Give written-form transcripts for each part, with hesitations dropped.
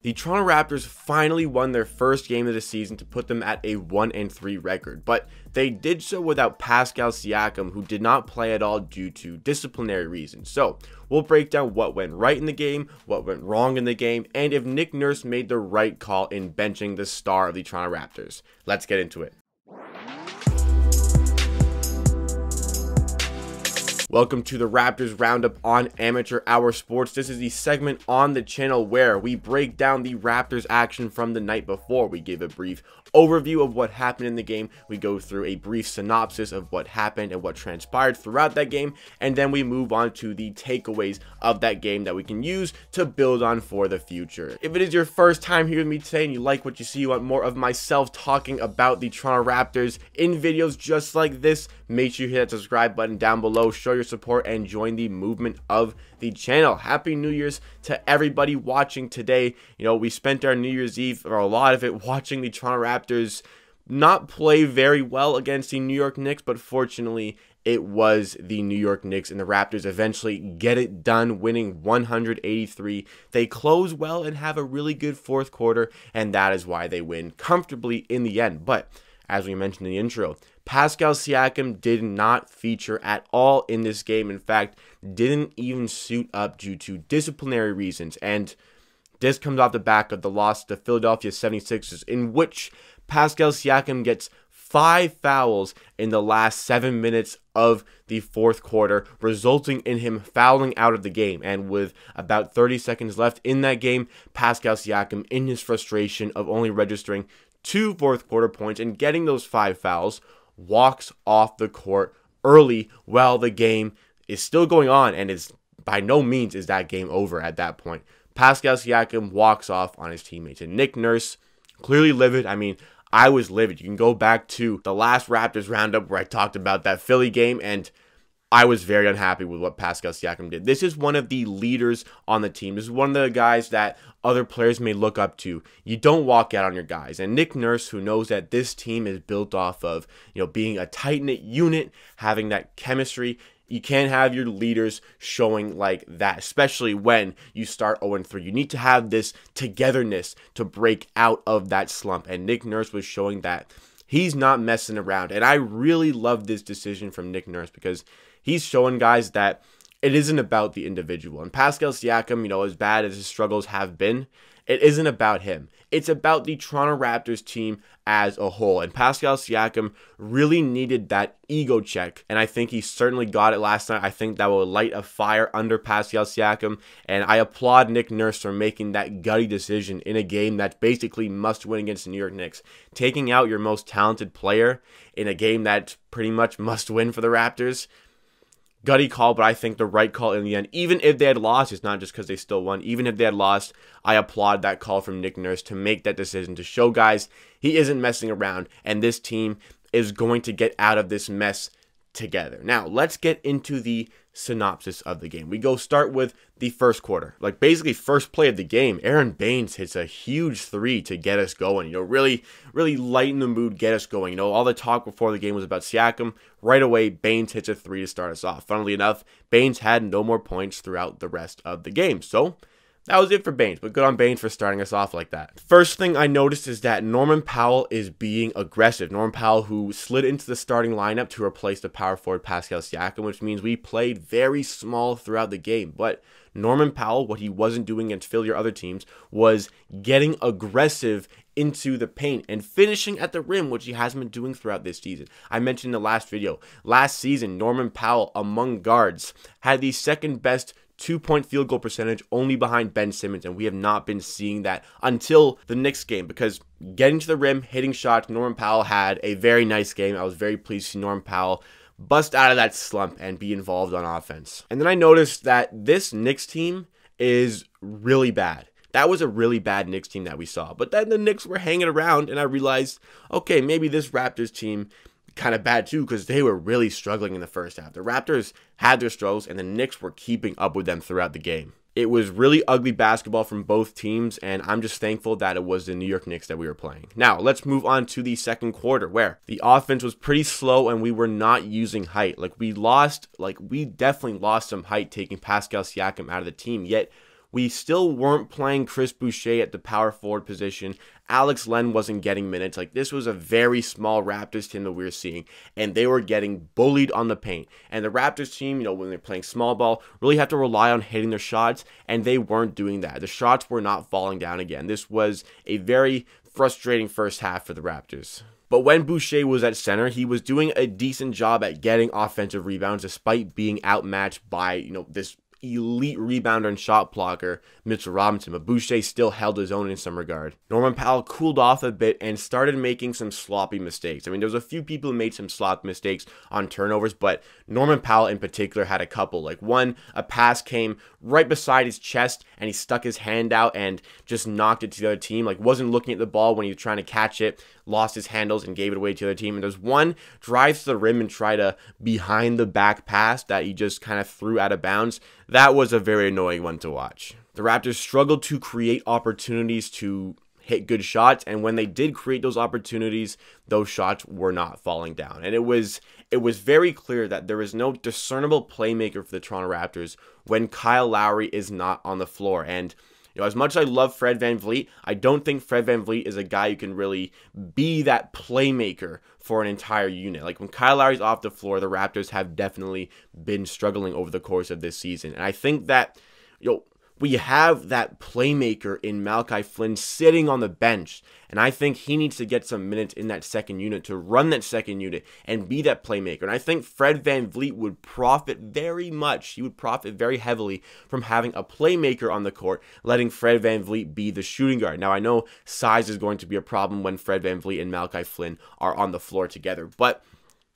The Toronto Raptors finally won their first game of the season to put them at a 1-3 record, but they did so without Pascal Siakam, who did not play at all due to disciplinary reasons. So we'll break down what went right in the game, what went wrong in the game, and if Nick Nurse made the right call in benching the star of the Toronto Raptors. Let's get into it. Welcome to the Raptors Roundup on Amateur Hour Sports. This is the segment on the channel where we break down the Raptors action from the night before. We give a brief overview of what happened in the game. We go through a brief synopsis of what happened and what transpired throughout that game. And then we move on to the takeaways of that game that we can use to build on for the future. If it is your first time here with me today and you like what you see, you want more of myself talking about the Toronto Raptors in videos just like this, make sure you hit that subscribe button down below, show your support, and join the movement of the channel. Happy New Year's to everybody watching today. You know, we spent our New Year's Eve, or a lot of it, watching the Toronto Raptors not play very well against the New York Knicks, but fortunately it was the New York Knicks, and the Raptors eventually get it done, winning 183. They close well and have a really good fourth quarter, and that is why they win comfortably in the end. But as we mentioned in the intro, Pascal Siakam did not feature at all in this game. In fact, didn't even suit up due to disciplinary reasons. And this comes off the back of the loss to the Philadelphia 76ers, in which Pascal Siakam gets 5 fouls in the last 7 minutes of the fourth quarter, resulting in him fouling out of the game. And with about 30 seconds left in that game, Pascal Siakam, in his frustration of only registering 2 fourth quarter points and getting those 5 fouls, walks off the court early while the game is still going on, and is by no means is that game over at that point. Pascal Siakam walks off on his teammates, and Nick Nurse, clearly livid. I mean, I was livid. You can go back to the last Raptors Roundup where I talked about that Philly game, and I was very unhappy with what Pascal Siakam did. This is one of the leaders on the team. This is one of the guys that other players may look up to. You don't walk out on your guys. And Nick Nurse, who knows that this team is built off of, being a tight-knit unit, having that chemistry, you can't have your leaders showing like that, especially when you start 0-3. You need to have this togetherness to break out of that slump. And Nick Nurse was showing that he's not messing around. And I really love this decision from Nick Nurse, because he's showing guys that it isn't about the individual. And Pascal Siakam, as bad as his struggles have been, it isn't about him. It's about the Toronto Raptors team as a whole. And Pascal Siakam really needed that ego check, and I think he certainly got it last night. I think that will light a fire under Pascal Siakam, and I applaud Nick Nurse for making that gutty decision in a game that basically must win against the New York Knicks. Taking out your most talented player in a game that pretty much must win for the Raptors. Gutty call, but I think the right call in the end. Even if they had lost, it's not just because they still won. Even if they had lost, I applaud that call from Nick Nurse to make that decision, to show guys he isn't messing around, and this team is going to get out of this mess together. Now, let's get into the synopsis of the game. We start with the first quarter. Like, basically first play of the game, Aaron Baines hits a huge 3 to get us going. Really lighten the mood, get us going. All the talk before the game was about Siakam. Right away, Baines hits a 3 to start us off. Funnily enough, Baines had no more points throughout the rest of the game. So that was it for Baines, but good on Baines for starting us off like that. First thing I noticed is that Norman Powell is being aggressive. Norman Powell, who slid into the starting lineup to replace the power forward Pascal Siakam, which means we played very small throughout the game. But Norman Powell, what he wasn't doing against Philly or other teams, was getting aggressive into the paint and finishing at the rim, which he hasn't been doing throughout this season. I mentioned in the last video, last season, Norman Powell, among guards, had the second best 2-point field goal percentage, only behind Ben Simmons, and we have not been seeing that until the Knicks game, because getting to the rim, hitting shots, Norman Powell had a very nice game. I was very pleased to see Norman Powell bust out of that slump and be involved on offense. And then I noticed that this Knicks team is really bad. That was a really bad Knicks team that we saw. But then the Knicks were hanging around, and I realized, okay, maybe this Raptors team kind of bad too, because they were really struggling in the first half. The Raptors had their struggles, and the Knicks were keeping up with them throughout the game. It was really ugly basketball from both teams, and I'm just thankful that it was the New York Knicks that we were playing. Now, let's move on to the second quarter, where the offense was pretty slow and we were not using height. We definitely lost some height taking Pascal Siakam out of the team, yet we still weren't playing Chris Boucher at the power forward position. Alex Len wasn't getting minutes. Like, this was a very small Raptors team that we were seeing, and they were getting bullied on the paint. And the Raptors team, when they're playing small ball, really have to rely on hitting their shots, and they weren't doing that. The shots were not falling down again. This was a very frustrating first half for the Raptors. But when Boucher was at center, he was doing a decent job at getting offensive rebounds despite being outmatched by, this elite rebounder and shot blocker, Mitchell Robinson, but Boucher still held his own in some regard. Norman Powell cooled off a bit and started making some sloppy mistakes. I mean, there was a few people who made some sloppy mistakes on turnovers, but Norman Powell in particular had a couple. Like one, a pass came right beside his chest and he stuck his hand out and just knocked it to the other team. Like, wasn't looking at the ball when he was trying to catch it, lost his handles and gave it away to the other team. And there's one drive to the rim and tried a behind the back pass that he just kind of threw out of bounds. That was a very annoying one to watch. The Raptors struggled to create opportunities to hit good shots, and when they did create those opportunities, those shots were not falling down. And it was very clear that there is no discernible playmaker for the Toronto Raptors when Kyle Lowry is not on the floor. And as much as I love Fred VanVleet, I don't think Fred VanVleet is a guy who can really be that playmaker for an entire unit. Like, when Kyle Lowry's off the floor, the Raptors have definitely been struggling over the course of this season. And I think that, we have that playmaker in Malachi Flynn sitting on the bench, and I think he needs to get some minutes in that second unit to run that second unit and be that playmaker. And I think Fred VanVleet would profit very much. He would profit very heavily from having a playmaker on the court, letting Fred VanVleet be the shooting guard. Now, I know size is going to be a problem when Fred VanVleet and Malachi Flynn are on the floor together, but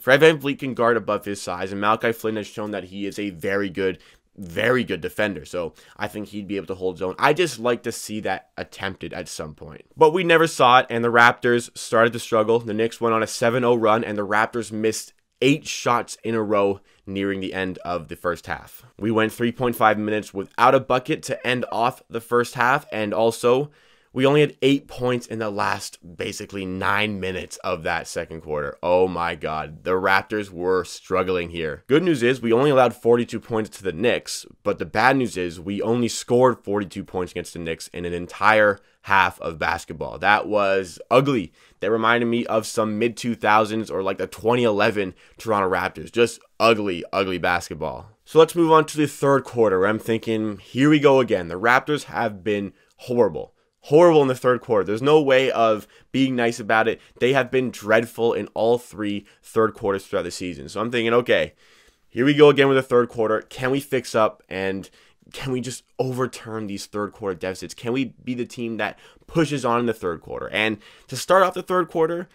Fred VanVleet can guard above his size, and Malachi Flynn has shown that he is a very good defender, so I think he'd be able to hold his own. I just like to see that attempted at some point. But we never saw it, and the Raptors started to struggle. The Knicks went on a 7-0 run, and the Raptors missed 8 shots in a row nearing the end of the first half. We went 3.5 minutes without a bucket to end off the first half, and also we only had 8 points in the last basically 9 minutes of that second quarter. Oh my God, the Raptors were struggling here. Good news is we only allowed 42 points to the Knicks, but the bad news is we only scored 42 points against the Knicks in an entire half of basketball. That was ugly. That reminded me of some mid-2000s or like the 2011 Toronto Raptors. Just ugly basketball. So let's move on to the third quarter, where I'm thinking, here we go again. The Raptors have been horrible in the third quarter. There's no way of being nice about it. They have been dreadful in all 3 third quarters throughout the season. So I'm thinking, okay, here we go again with the third quarter. Can we fix up, and can we just overturn these third quarter deficits? Can we be the team that pushes on in the third quarter? And to start off the third quarter,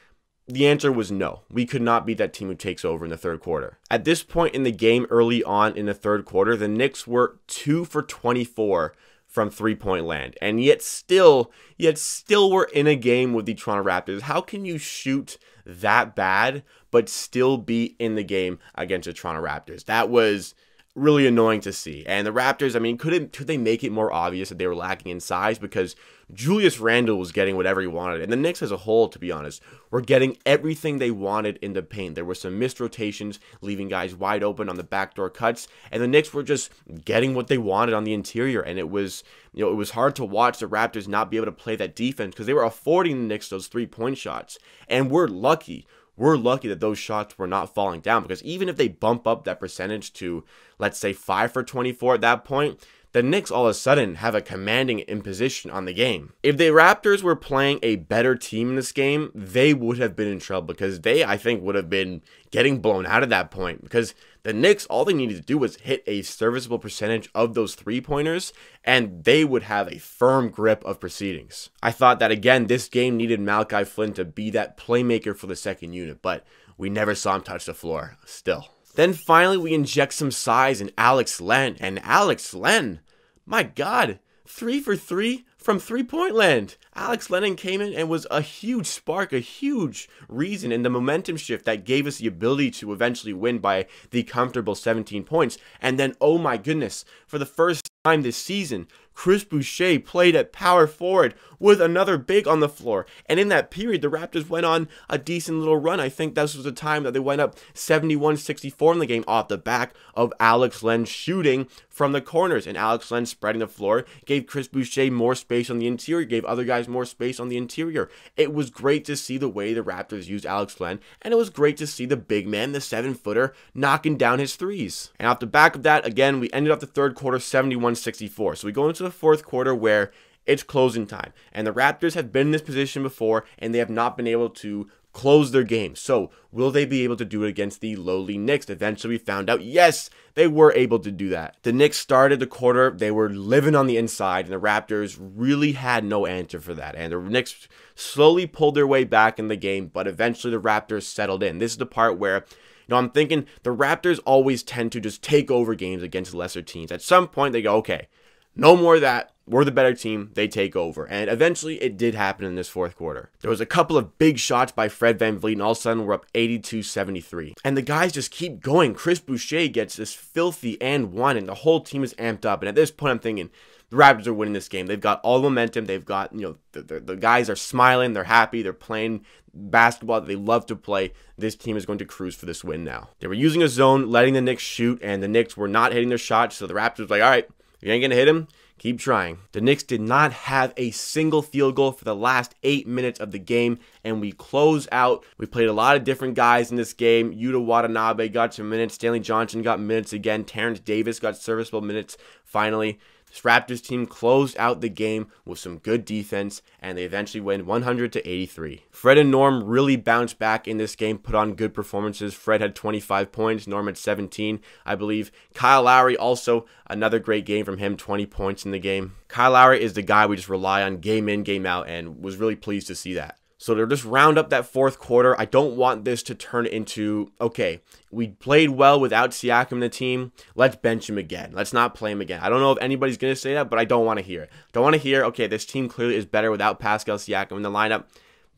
the answer was no. We could not be that team who takes over in the third quarter. At this point in the game, early on in the third quarter, the Knicks were 2 for 24 from three-point land, and yet still we're in a game with the Toronto Raptors. How can you shoot that bad but still be in the game against the Toronto Raptors? That was really annoying to see. And the Raptors, I mean, could they make it more obvious that they were lacking in size? Because Julius Randle was getting whatever he wanted, and the Knicks as a whole, to be honest, were getting everything they wanted in the paint. There were some missed rotations, leaving guys wide open on the backdoor cuts, and the Knicks were just getting what they wanted on the interior. And it was, it was hard to watch the Raptors not be able to play that defense because they were affording the Knicks those 3-point shots. And we're lucky that those shots were not falling down, because even if they bump up that percentage to, let's say, 5 for 24 at that point, the Knicks all of a sudden have a commanding imposition on the game. If the Raptors were playing a better team in this game, they would have been in trouble, because they, I think, would have been getting blown out at that point, because the Knicks, all they needed to do was hit a serviceable percentage of those 3-pointers, and they would have a firm grip of proceedings. I thought that, again, this game needed Malachi Flynn to be that playmaker for the second unit, but we never saw him touch the floor still. Then finally, we inject some size in Alex Len, and Alex Len, my God, 3 for 3 from three-point land. Alex Len came in and was a huge spark, a huge reason in the momentum shift that gave us the ability to eventually win by the comfortable 17 points. And then, oh my goodness, for the first time this season, Chris Boucher played at power forward with another big on the floor. And in that period, the Raptors went on a decent little run. I think this was the time that they went up 71-64 in the game off the back of Alex Len shooting from the corners, and Alex Len spreading the floor gave Chris Boucher more space on the interior, gave other guys more space on the interior. It was great to see the way the Raptors used Alex Len, and it was great to see the big man, the 7-footer, knocking down his threes. And off the back of that, again, we ended off the third quarter 71-64. So we go into the fourth quarter where it's closing time, and the Raptors have been in this position before, and they have not been able to close their game. So will they be able to do it against the lowly Knicks? Eventually we found out, yes, they were able to do that. The Knicks started the quarter, they were living on the inside, and the Raptors really had no answer for that. And the Knicks slowly pulled their way back in the game, but eventually the Raptors settled in. This is the part where, I'm thinking the Raptors always tend to just take over games against lesser teams. At some point they go, okay, no more of that. We're the better team. They take over. And eventually it did happen in this fourth quarter. There was a couple of big shots by Fred VanVleet, and all of a sudden we're up 82-73. And the guys just keep going. Chris Boucher gets this filthy and one, and the whole team is amped up. And at this point I'm thinking, the Raptors are winning this game. They've got all the momentum. They've got, the guys are smiling. They're happy. They're playing basketball that they love to play. This team is going to cruise for this win now. They were using a zone, letting the Knicks shoot, and the Knicks were not hitting their shots. So the Raptors were like, all right, if you ain't going to hit him, keep trying. The Knicks did not have a single field goal for the last 8 minutes of the game, and we close out. We played a lot of different guys in this game. Yuta Watanabe got some minutes. Stanley Johnson got minutes again. Terrence Davis got serviceable minutes finally. This Raptors team closed out the game with some good defense, and they eventually win 100-83. Fred and Norm really bounced back in this game, put on good performances. Fred had 25 points, Norm had 17, I believe. Kyle Lowry also, another great game from him, 20 points in the game. Kyle Lowry is the guy we just rely on game in, game out, and was really pleased to see that. So to just round up that fourth quarter, I don't want this to turn into, okay, we played well without Siakam in the team, let's bench him again. Let's not play him again. I don't know if anybody's going to say that, but I don't want to hear it. Don't want to hear, okay, this team clearly is better without Pascal Siakam in the lineup.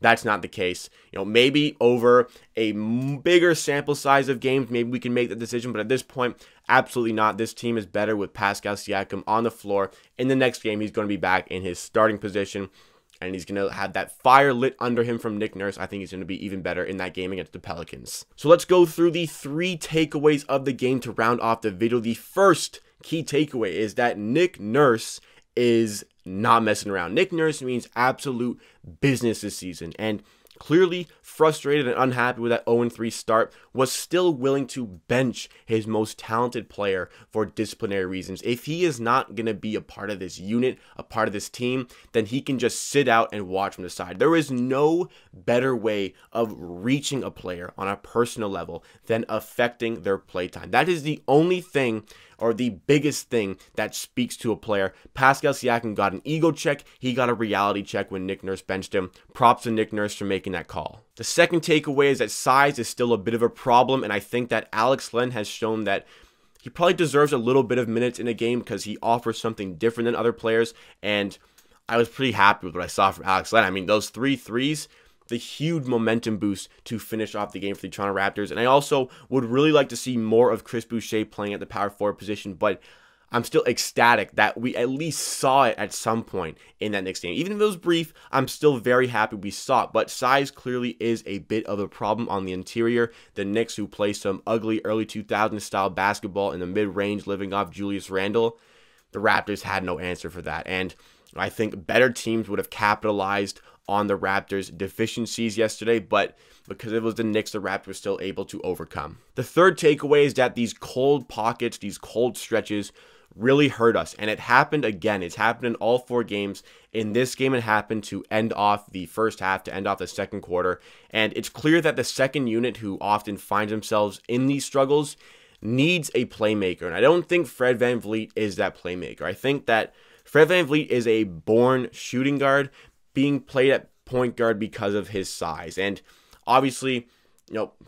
That's not the case. Maybe over a bigger sample size of games, maybe we can make the decision, but at this point, absolutely not. This team is better with Pascal Siakam on the floor. In the next game, he's going to be back in his starting position, and he's going to have that fire lit under him from Nick Nurse. I think he's going to be even better in that game against the Pelicans. So let's go through the 3 takeaways of the game to round off the video. The first key takeaway is that Nick Nurse is not messing around. Nick Nurse means absolute business this season, and clearly frustrated and unhappy with that 0-3 start, was still willing to bench his most talented player for disciplinary reasons. If he is not going to be a part of this unit, a part of this team, then he can just sit out and watch from the side. There is no better way of reaching a player on a personal level than affecting their playtime. That is the only thing, or the biggest thing, that speaks to a player. Pascal Siakam got an ego check. He got a reality check when Nick Nurse benched him. Props to Nick Nurse for making that call. The second takeaway is that size is still a bit of a problem, and I think that Alex Len has shown that he probably deserves a little bit of minutes in a game because he offers something different than other players, and I was pretty happy with what I saw from Alex Len. I mean, those 3 threes, the huge momentum boost to finish off the game for the Toronto Raptors. And I also would really like to see more of Chris Boucher playing at the power forward position, but I'm still ecstatic that we at least saw it at some point in that Knicks game. Even if it was brief, I'm still very happy we saw it, but size clearly is a bit of a problem on the interior. The Knicks, who play some ugly early 2000s style basketball in the mid-range, living off Julius Randle, the Raptors had no answer for that, and I think better teams would have capitalized on the Raptors' deficiencies yesterday, but because it was the Knicks, the Raptors were still able to overcome. The third takeaway is that these cold pockets, these cold stretches, really hurt us, and it happened again. It's happened in all 4 games. In this game, it happened to end off the first half, to end off the second quarter, and it's clear that the second unit, who often finds themselves in these struggles, needs a playmaker, and I don't think Fred VanVleet is that playmaker. I think that Fred VanVleet is a born shooting guard, being played at point guard because of his size, and obviously,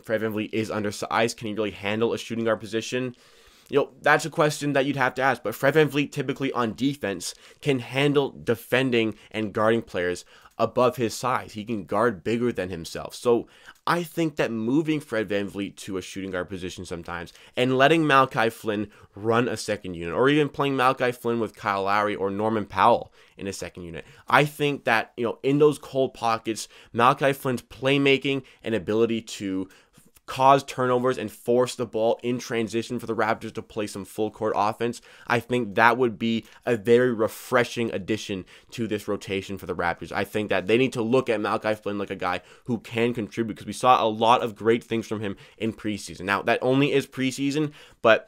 Fred VanVleet is undersized. Can he really handle a shooting guard position? That's a question that you'd have to ask, but Fred VanVleet typically on defense can handle defending and guarding players above his size. He can guard bigger than himself. So I think that moving Fred VanVleet to a shooting guard position sometimes and letting Malachi Flynn run a second unit, or even playing Malachi Flynn with Kyle Lowry or Norman Powell in a second unit, I think that, in those cold pockets, Malachi Flynn's playmaking and ability to cause turnovers and force the ball in transition for the Raptors to play some full court offense, I think that would be a very refreshing addition to this rotation for the Raptors. I think that they need to look at Malachi Flynn like a guy who can contribute, because we saw a lot of great things from him in preseason. Now, that only is preseason, but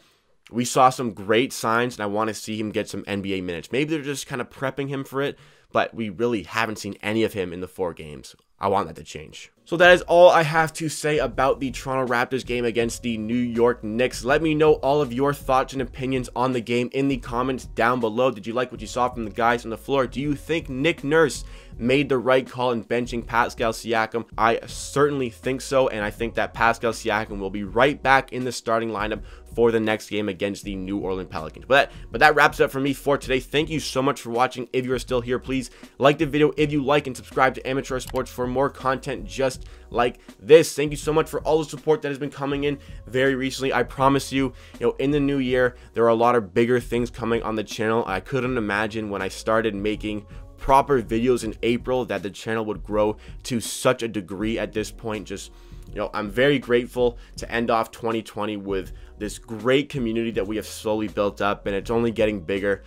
we saw some great signs, and I want to see him get some NBA minutes. Maybe they're just kind of prepping him for it, but we really haven't seen any of him in the 4 games. I want that to change. So that is all I have to say about the Toronto Raptors game against the New York Knicks. Let me know all of your thoughts and opinions on the game in the comments down below. Did you like what you saw from the guys on the floor? Do you think Nick Nurse made the right call in benching Pascal Siakam? I certainly think so, and I think that Pascal Siakam will be right back in the starting lineup for the next game against the New Orleans Pelicans. But that wraps it up for me for today. Thank you so much for watching. If you are still here, please like the video if you like, and subscribe to Amateur Sports for more content just like this. Thank you so much for all the support that has been coming in very recently. I promise you, in the new year, there are a lot of bigger things coming on the channel. I couldn't imagine when I started making proper videos in April that the channel would grow to such a degree at this point. Just, I'm very grateful to end off 2020 with this great community that we have slowly built up, and it's only getting bigger.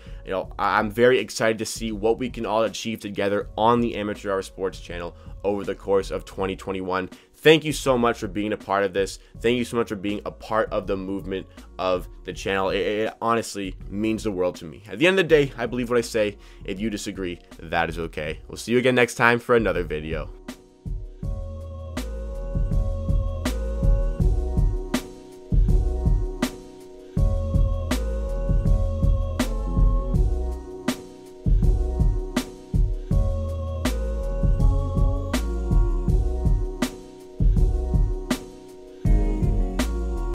I'm very excited to see what we can all achieve together on the Amateur Hour Sports channel over the course of 2021. Thank you so much for being a part of this. Thank you so much for being a part of the movement of the channel. It honestly means the world to me. At the end of the day, I believe what I say. If you disagree, that is okay. We'll see you again next time for another video.